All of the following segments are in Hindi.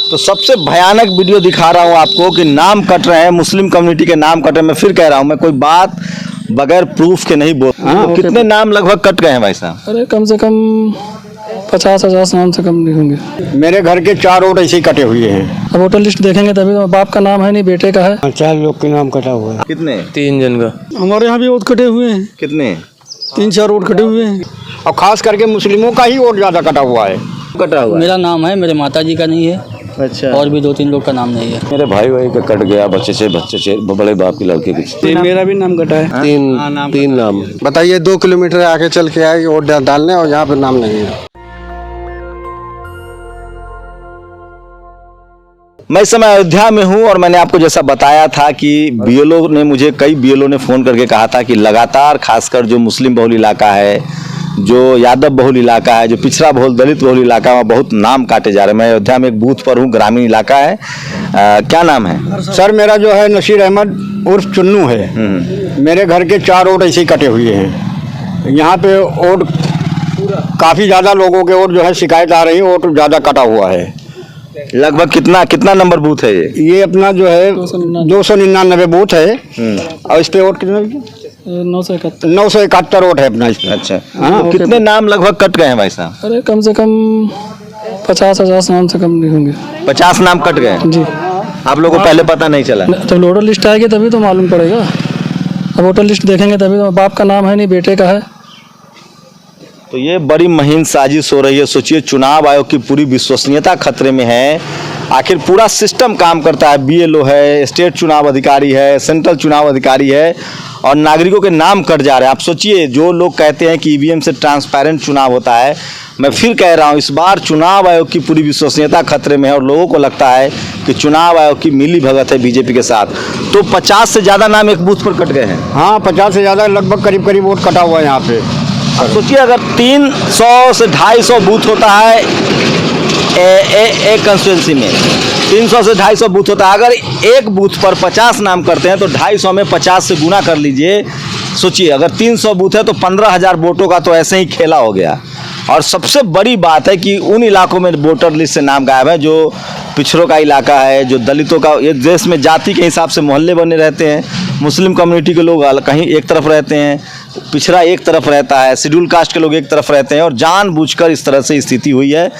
तो सबसे भयानक वीडियो दिखा रहा हूँ आपको कि नाम कट रहे हैं, मुस्लिम कम्युनिटी के नाम कट रहे हैं। मैं फिर कह रहा हूँ, मैं कोई बात बगैर प्रूफ के नहीं बोल। तो कितने नाम लगभग कट गए हैं भाई साहब? अरे कम से कम 50-50 नाम से कम नहीं होंगे। मेरे घर के 4 वोट ऐसे ही कटे हुए हैं। अब वोटर लिस्ट देखेंगे तभी तो। बाप का नाम है नहीं, बेटे का है। 4 लोग के नाम कटा हुआ है। कितने? 3 जन का। हमारे यहाँ भी वोट कटे हुए हैं, कितने? 3-4 वोट कटे हुए हैं। और खास करके मुस्लिमों का ही वोट ज्यादा कटा हुआ है। कटा हुआ है? मेरा नाम है, मेरे माताजी का नहीं है। अच्छा। और भी 2-3 लोग का नाम नहीं है। मेरे भाई का कट गया, बच्चे से बड़े बाप की लड़के की। मेरा भी नाम कटा है। तीन नाम। बताइए 2 किलोमीटर आगे चल के आए वोट डालने और यहाँ पे नाम नहीं है। मैं इस समय अयोध्या में हूं और मैंने आपको जैसा बताया था कि बीएलओ ने मुझे कई बीएलओ ने फ़ोन करके कहा था कि लगातार खासकर जो मुस्लिम बहुल इलाका है, जो यादव बहुल इलाका है, जो पिछड़ा बहुल दलित बहुल इलाका है, वहाँ बहुत नाम काटे जा रहे हैं। मैं अयोध्या में एक बूथ पर हूँ, ग्रामीण इलाका है। क्या नाम है सर? मेरा जो है नसीर अहमद उर्फ चुन्नू है। मेरे घर के 4 वोट ऐसे ही कटे हुए हैं। यहाँ पे वोट काफ़ी ज़्यादा लोगों के वोट जो है शिकायत आ रही है, वोट ज़्यादा कटा हुआ है। लगभग कितना नंबर बूथ है ये अपना जो है 299 बूथ है। और इस पे वोट कितना? 971 वोट है अपना इस पे। अच्छा। तो कितने नाम लगभग कट गए हैं भाई साहब? अरे कम से कम 50-50 नाम से कम नहीं होंगे। 50 नाम कट गए जी। आप लोगों को पहले पता नहीं चला? जब वोटर लिस्ट आएगी तभी तो मालूम पड़ेगा। अब वोटर लिस्ट देखेंगे तभी तो। बाप का नाम है नहीं, बेटे का है। तो ये बड़ी महीन साजिश हो रही है। सोचिए, चुनाव आयोग की पूरी विश्वसनीयता खतरे में है। आखिर पूरा सिस्टम काम करता है, बीएलओ है, स्टेट चुनाव अधिकारी है, सेंट्रल चुनाव अधिकारी है, और नागरिकों के नाम कट जा रहे हैं। आप सोचिए, जो लोग कहते हैं कि ईवीएम से ट्रांसपेरेंट चुनाव होता है, मैं फिर कह रहा हूँ, इस बार चुनाव आयोग की पूरी विश्वसनीयता खतरे में है और लोगों को लगता है कि चुनाव आयोग की मिली भगत है बीजेपी के साथ। तो 50 से ज़्यादा नाम एक बूथ पर कट गए हैं। हाँ, 50 से ज़्यादा लगभग करीब वोट कटा हुआ है यहाँ पे। अब सोचिए, अगर 300 से 250 बूथ होता है एक कंस्टिट्यूंसी में, 300 से 250 बूथ होता है। अगर एक बूथ पर 50 नाम करते हैं तो 250 में 50 से गुना कर लीजिए। सोचिए, अगर 300 बूथ है तो 15,000 वोटों का तो ऐसे ही खेला हो गया। और सबसे बड़ी बात है कि उन इलाकों में वोटर लिस्ट से नाम गायब है जो पिछड़ों का इलाका है, जो दलितों का। ये देश में जाति के हिसाब से मोहल्ले बने रहते हैं। मुस्लिम कम्युनिटी के लोग कहीं एक तरफ रहते हैं, पिछड़ा एक तरफ रहता है, शेड्यूल कास्ट के लोग एक तरफ रहते हैं, और जानबूझकर इस तरह से स्थिति हुई है।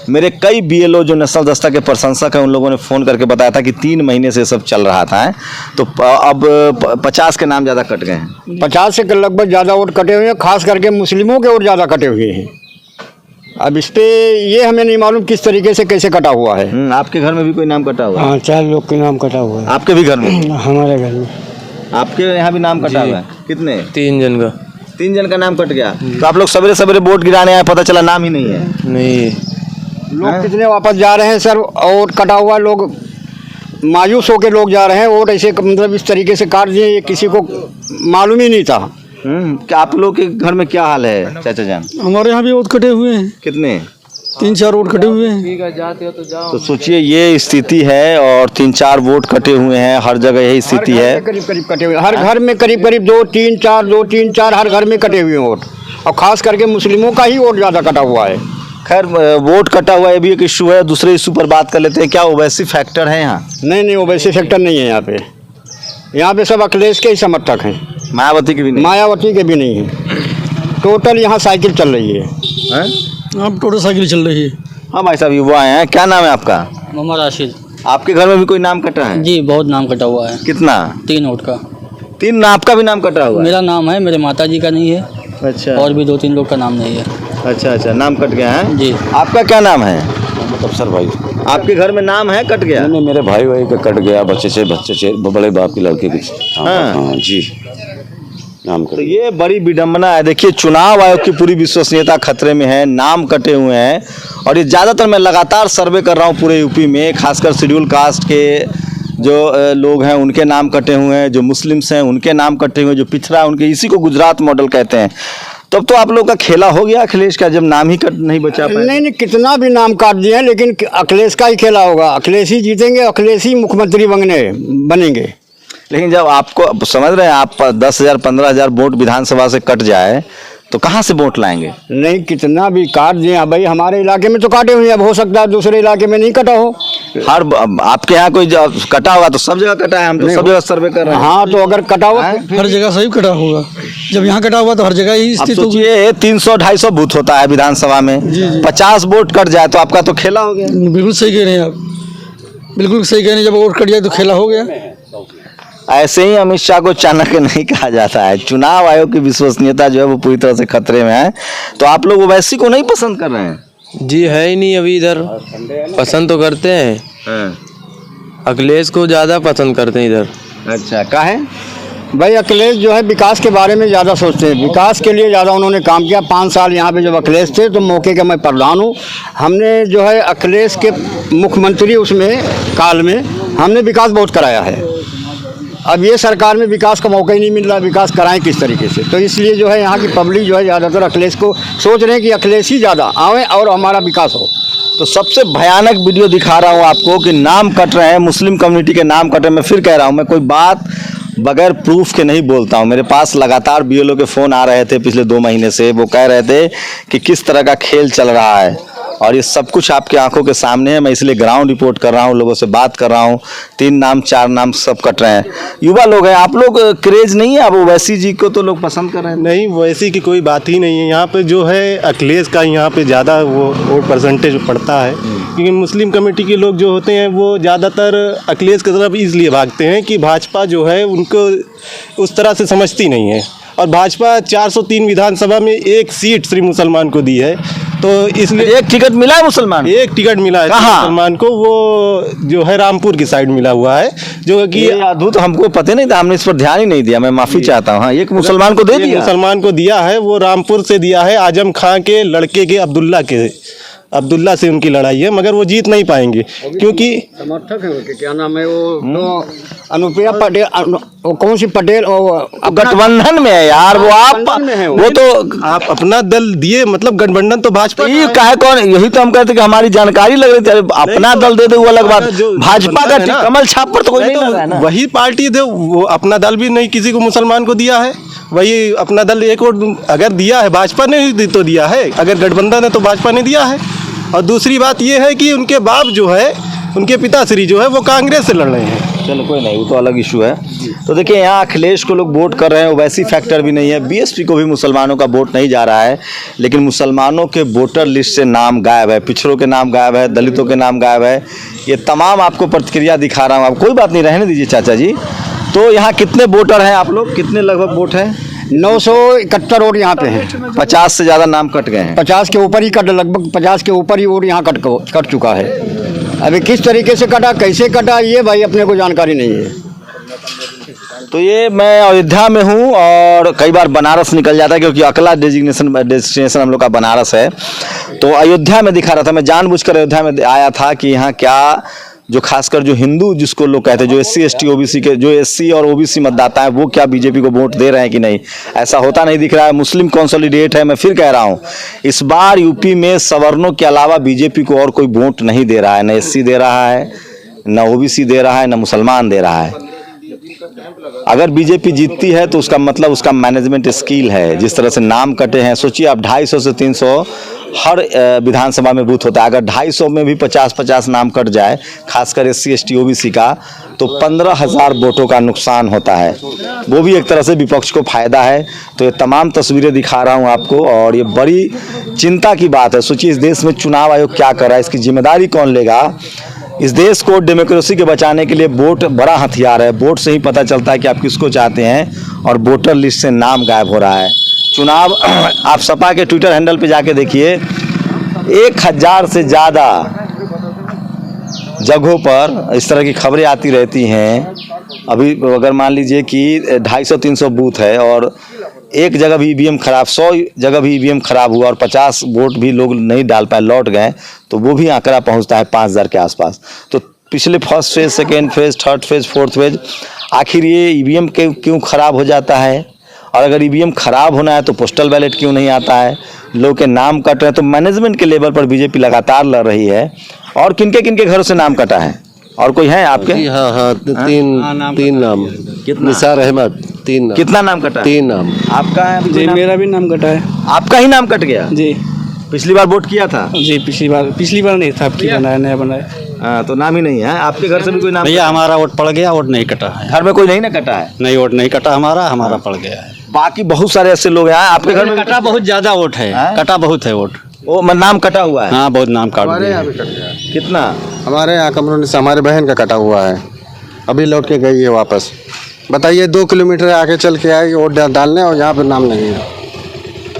मेरे कई बीएलओ जो नेशनल दस्ता के प्रशंसक हैं, उन लोगों ने फ़ोन करके बताया था कि 3 महीने से सब चल रहा था। तो अब 50 के नाम ज़्यादा कट गए हैं। 50 से लगभग ज़्यादा वोट कटे हुए हैं। खास करके मुस्लिमों के वोट ज़्यादा कटे हुए हैं। अब इस पे ये हमें नहीं मालूम किस तरीके से कैसे कटा हुआ है। आपके घर में भी कोई नाम कटा हुआ है? हाँ, 4 लोग के नाम कटा हुआ है। आपके भी घर में? हमारे घर में। आपके यहाँ भी नाम कटा हुआ है? कितने? 3 जन का। 3 जन का नाम कट गया। तो आप लोग सवेरे सवेरे वोट गिराने आए, पता चला नाम ही नहीं है। नहीं, लोग कितने वापस जा रहे हैं सर, और कटा हुआ लोग मायूस होकर लोग जा रहे हैं। वोट ऐसे मतलब इस तरीके से काट दिए, ये किसी को मालूम ही नहीं था। क्या आप लोग के घर में क्या हाल है चाचा जान? हमारे यहाँ भी वोट कटे हुए हैं। कितने? 3-4 वोट कटे हुए हैं। तो सोचिए, ये स्थिति है और 3-4 वोट कटे हुए हैं। हर जगह यही स्थिति है। करीब कटे हुए, हर घर में करीब 2-3-4 हर घर में कटे हुए वोट। और खास करके मुस्लिमों का ही वोट ज़्यादा कटा हुआ है। खैर, वोट कटा हुआ ये भी एक इशू है। दूसरे इशू पर बात कर लेते हैं। क्या ओवैसी फैक्टर है यहाँ? नहीं, ओवैसी फैक्टर नहीं है यहाँ पे। यहाँ पे सब अखिलेश के ही समर्थक हैं। मायावती के भी नहीं? मायावती के भी नहीं है। टोटल यहाँ साइकिल चल रही है। अब टोटल साइकिल चल रही है। हाँ भाई साहब, युवा हैं। क्या नाम है आपका? मोहम्मद राशिद। आपके घर में भी कोई नाम कटा है? जी, बहुत नाम कटा हुआ है। कितना? 3 वोट का। 3? आपका भी नाम कटा हुआ है? मेरा नाम है, मेरे माताजी का नहीं है। अच्छा। और भी 2-3 लोग का नाम नहीं है। अच्छा, नाम कट गया है जी। आपका क्या नाम है? अफसर भाई। आपके घर में नाम है कट गया? नहीं, मेरे भाई का कट गया, बच्चे से बड़े बाप की लड़के की। हाँ जी, नाम कट। तो ये बड़ी विडंबना है। देखिए, चुनाव आयोग की पूरी विश्वसनीयता खतरे में है, नाम कटे हुए हैं। और ये ज़्यादातर मैं लगातार सर्वे कर रहा हूँ पूरे यूपी में, खासकर शेड्यूल कास्ट के जो लोग हैं उनके नाम कटे हुए हैं, जो मुस्लिम्स हैं उनके नाम कटे हुए हैं, जो पिछड़ा उनके, इसी को गुजरात मॉडल कहते हैं। तब तो आप लोग का खेला हो गया अखिलेश का, जब नाम ही कट नहीं बचा पाए। नहीं, कितना भी नाम काट दिए हैं, लेकिन अखिलेश का ही खेला होगा। अखिलेश ही जीतेंगे, अखिलेश ही मुख्यमंत्री बनेंगे। लेकिन जब आपको समझ रहे हैं, आप 10,000 15,000 वोट विधानसभा से कट जाए तो कहाँ से वोट लाएंगे? नहीं, कितना भी काट दिए। अब भाई हमारे इलाके में तो काटे हुए हैं, अब हो सकता है दूसरे इलाके में नहीं कटा हो। हर आपके यहाँ कोई कटा होगा तो सब जगह कटा है, हम तो सब जगह सर्वे कर रहे हैं। हाँ, तो अगर कटा हुआ हर जगह सही कटा होगा, जब यहाँ कटा हुआ तो हर जगह ही अब स्थिति होगी। सोचिए 300-250 बूथ होता है विधानसभा में, 50 वोट कट जाए तो आपका तो खेला हो गया। बिल्कुल सही कह रहे हैं आप, बिल्कुल सही कह रहे हैं। जब वोट कट जाए तो खेला हो गया। ऐसे ही अमित शाह को चाणक्य नहीं कहा जाता है। चुनाव आयोग की विश्वसनीयता जो है वो पूरी तरह से खतरे में है। तो आप लोग ओवैसी को नहीं पसंद कर रहे हैं? जी है ही नहीं अभी इधर, पसंद तो करते हैं, अखिलेश को ज़्यादा पसंद करते हैं इधर। अच्छा, काहे? भाई अखिलेश जो है विकास के बारे में ज़्यादा सोचते हैं, विकास के लिए ज़्यादा उन्होंने काम किया। 5 साल यहाँ पे जब अखिलेश थे तो मौके का मैं प्रधान हूँ, हमने जो है अखिलेश के मुख्यमंत्री उसमें काल में हमने विकास बहुत कराया है। अब ये सरकार में विकास का मौका ही नहीं मिल रहा, विकास कराएं किस तरीके से। तो इसलिए जो है यहाँ की पब्लिक जो है ज़्यादातर अखिलेश को सोच रहे हैं कि अखिलेश ही ज़्यादा आए और हमारा विकास हो। तो सबसे भयानक वीडियो दिखा रहा हूँ आपको कि नाम कट रहे हैं, मुस्लिम कम्युनिटी के नाम कट रहे हैं। मैं फिर कह रहा हूँ, मैं कोई बात बगैर प्रूफ के नहीं बोलता हूँ। मेरे पास लगातार बीएलओ के फ़ोन आ रहे थे पिछले 2 महीने से, वो कह रहे थे कि किस तरह का खेल चल रहा है, और ये सब कुछ आपके आंखों के सामने है। मैं इसलिए ग्राउंड रिपोर्ट कर रहा हूँ, लोगों से बात कर रहा हूँ। 3 नाम 4 नाम सब कट रहे हैं। युवा लोग हैं, आप लोग क्रेज नहीं है? अब ओवैसी जी को तो लोग पसंद कर रहे हैं। नहीं, वैसी की कोई बात ही नहीं है। यहाँ पे जो है अखिलेश का यहाँ पे ज़्यादा वो वोट परसेंटेज पड़ता है, क्योंकि मुस्लिम कमेटी के लोग जो होते हैं वो ज़्यादातर अखिलेश की तरफ इसलिए भागते हैं कि भाजपा जो है उनको उस तरह से समझती नहीं है। और भाजपा 403 विधानसभा में 1 सीट सिर्फ मुसलमान को दी है, तो इसलिए एक टिकट मिला है मुसलमान? एक टिकट मिला है कहाँ? मुसलमान को, वो जो है रामपुर की साइड मिला हुआ है, जो कि ये अद्भुत, हमको पता नहीं था, हमने इस पर ध्यान ही नहीं दिया। मैं माफी चाहता हूँ। हाँ, एक मुसलमान को दे ये दिया। मुसलमान को दिया है, वो रामपुर से दिया है। आजम खां के लड़के के अब्दुल्ला से उनकी लड़ाई है, मगर वो जीत नहीं पाएंगे क्योंकि समर्थक है उनके, क्या नाम है वो, अनुप्रिया पटेल, वो कौन सी पटेल, गठबंधन में है यार वो। आप गठबंधन में है वो तो आप अपना दल दिए, मतलब गठबंधन तो भाजपा ये काहे कौन, यही तो हम कहते कि हमारी जानकारी लग रही थी। अरे अपना दल दे दे वो अलग बात, भाजपा का कमल छाप पर तो कोई नहीं लगा है ना। वही पार्टी थे, वो अपना दल भी नहीं किसी को मुसलमान को दिया है। वही अपना दल एक वोट अगर दिया है, भाजपा ने तो दिया है, अगर गठबंधन है तो भाजपा ने दिया है। और दूसरी बात ये है कि उनके बाप जो है, उनके पिताश्री जो है वो कांग्रेस से लड़ रहे हैं। चलो कोई नहीं, वो तो अलग इशू है। तो देखिए यहाँ अखिलेश को लोग वोट कर रहे हैं, वैसी फैक्टर भी नहीं है। बीएसपी को भी मुसलमानों का वोट नहीं जा रहा है, लेकिन मुसलमानों के वोटर लिस्ट से नाम गायब है, पिछड़ों के नाम गायब है, दलितों के नाम गायब है। ये तमाम आपको प्रतिक्रिया दिखा रहा हूँ। आप कोई बात नहीं, रहने दीजिए चाचा जी। तो यहाँ कितने वोटर हैं आप लोग, कितने लगभग वोट हैं? 971 वोट यहाँ पे हैं। 50 से ज़्यादा नाम कट गए हैं। 50 के ऊपर ही लगभग 50 के ऊपर ही वोट यहाँ कट चुका है। अभी किस तरीके से कटा, कैसे कटा, ये भाई अपने को जानकारी नहीं है। तो ये मैं अयोध्या में हूँ और कई बार बनारस निकल जाता है, क्योंकि अगला डेस्टिनेशन हम लोग का बनारस है। तो अयोध्या में दिखा रहा था, मैं जानबूझकर अयोध्या में आया था कि यहाँ क्या जो खासकर जो हिंदू जिसको लोग कहते हैं, जो SC ST OBC के, जो SC और OBC मतदाता है, वो क्या बीजेपी को वोट दे रहे हैं कि नहीं, ऐसा होता नहीं दिख रहा है। मुस्लिम कंसोलिडेट है। मैं फिर कह रहा हूँ, इस बार यूपी में सवर्णों के अलावा बीजेपी को और कोई वोट नहीं दे रहा है। न SC दे रहा है, न OBC दे रहा है, न मुसलमान दे रहा है। अगर बीजेपी जीतती है तो उसका मतलब उसका मैनेजमेंट स्किल है। जिस तरह से नाम कटे हैं, सोचिए आप 250 से 300 हर विधानसभा में बूथ होता है। अगर 250 में भी 50-50 नाम कट जाए, खासकर SC ST OBC का, तो 15,000 वोटों का नुकसान होता है। वो भी एक तरह से विपक्ष को फायदा है। तो ये तमाम तस्वीरें दिखा रहा हूँ आपको, और ये बड़ी चिंता की बात है। सोचिए इस देश में चुनाव आयोग क्या कर रहा है, इसकी जिम्मेदारी कौन लेगा। इस देश को डेमोक्रेसी के बचाने के लिए वोट बड़ा हथियार है। वोट से ही पता चलता है कि आप किसको चाहते हैं, और वोटर लिस्ट से नाम गायब हो रहा है। चुनाव आप सपा के ट्विटर हैंडल पे जाके देखिए, 1000 से ज़्यादा जगहों पर इस तरह की खबरें आती रहती हैं। अभी अगर मान लीजिए कि 250-300 बूथ है और एक जगह भी EVM खराब, 100 जगह भी EVM खराब हुआ और 50 वोट भी लोग नहीं डाल पाए, लौट गए, तो वो भी आंकड़ा पहुंचता है 5000 के आसपास। तो पिछले first phase, second phase, third phase, fourth phase, आखिर ये EVM क्यों खराब हो जाता है? और अगर EVM खराब होना है तो पोस्टल बैलेट क्यों नहीं आता है? लोग के नाम कट रहे हैं। तो मैनेजमेंट के लेवल पर बीजेपी लगातार लड़ रही है। और किनके किनके घरों से नाम कटा है, और कोई है आपके? हाँ, 3 नाम। निसार अहमद 3 नाम। कितना नाम कटा है? 3 नाम। आपका है? जी मेरा भी नाम कटा है। आपका ही नाम कट गया? जी पिछली बार वोट किया था? जी पिछली बार नहीं था, अब की बनाया, नया बनाया। हाँ, तो नाम ही नहीं है। आपके घर से भी कोई नाम? भैया हमारा वोट पड़ गया, वोट नहीं कटा है। घर में कोई नहीं ना कटा है? नहीं, वोट नहीं कटा हमारा पड़ गया है। बाकी बहुत सारे ऐसे लोग हैं। आपके घर में कटा बहुत ज्यादा वोट है, कटा बहुत है वोट। वो नाम कटा हुआ है? हाँ, बहुत नाम काट हमारे दिए यहाँ हैं। भी कट गया। कितना? हमारे यहाँ कमरों से हमारे बहन का कटा हुआ है, अभी लौट के गई है वापस। बताइए 2 किलोमीटर आगे चल के आई वोट डालने और यहाँ पे नाम नहीं है।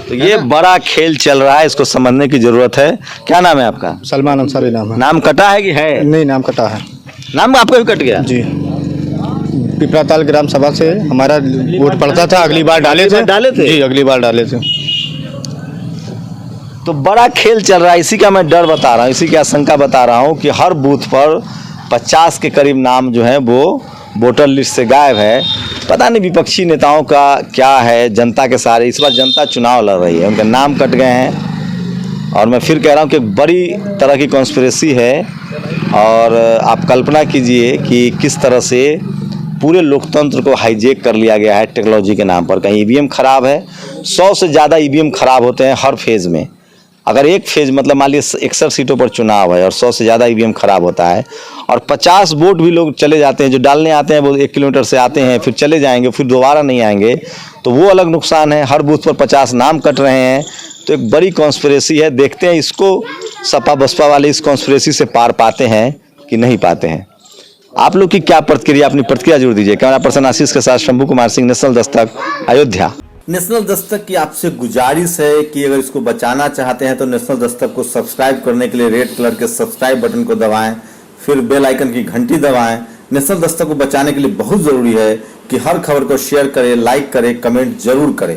तो ये बड़ा खेल चल रहा है, इसको समझने की जरूरत है। क्या नाम है आपका? सलमान अंसारी नाम है। नाम कटा है कि है? नहीं, नाम कटा है नाम आपका भी कट गया? जी। पिपराताल ग्राम सभा से हमारा वोट पड़ता था, अगली बार डाले थे जी, अगली बार डाले थे। तो बड़ा खेल चल रहा है। इसी का मैं डर बता रहा हूँ, इसी की आशंका बता रहा हूँ कि हर बूथ पर 50 के करीब नाम जो है वो वोटर लिस्ट से गायब है। पता नहीं विपक्षी नेताओं का क्या है, जनता के सारे इस बार जनता चुनाव लड़ रही है, उनके नाम कट गए हैं। और मैं फिर कह रहा हूँ कि बड़ी तरह की कॉन्स्पिरेसी है। और आप कल्पना कीजिए कि किस तरह से पूरे लोकतंत्र को हाईजेक कर लिया गया है टेक्नोलॉजी के नाम पर। कहीं ईवीएम खराब है, 100 से ज़्यादा ईवीएम खराब होते हैं हर फेज़ में। अगर एक फेज़ मतलब मान लीजिए 61 सीटों पर चुनाव है और 100 से ज़्यादा ईवीएम खराब होता है और 50 वोट भी लोग चले जाते हैं, जो डालने आते हैं वो 1 किलोमीटर से आते हैं, फिर चले जाएंगे, फिर दोबारा नहीं आएंगे, तो वो अलग नुकसान है। हर बूथ पर 50 नाम कट रहे हैं, तो एक बड़ी कॉन्स्पिरेसी है। देखते हैं इसको सपा बसपा वाले इस कॉन्स्पिरेसी से पार पाते हैं कि नहीं पाते हैं। आप लोग की क्या प्रतिक्रिया, अपनी प्रतिक्रिया जरूर दीजिए। कैमरा पर्सन आशीष के साथ शंभू कुमार सिंह, नेशनल दस्तक, अयोध्या। नेशनल दस्तक की आपसे गुजारिश है कि अगर इसको बचाना चाहते हैं तो नेशनल दस्तक को सब्सक्राइब करने के लिए रेड कलर के सब्सक्राइब बटन को दबाएं, फिर बेल आइकन की घंटी दबाएं। नेशनल दस्तक को बचाने के लिए बहुत जरूरी है कि हर खबर को शेयर करें, लाइक करें, कमेंट जरूर करें।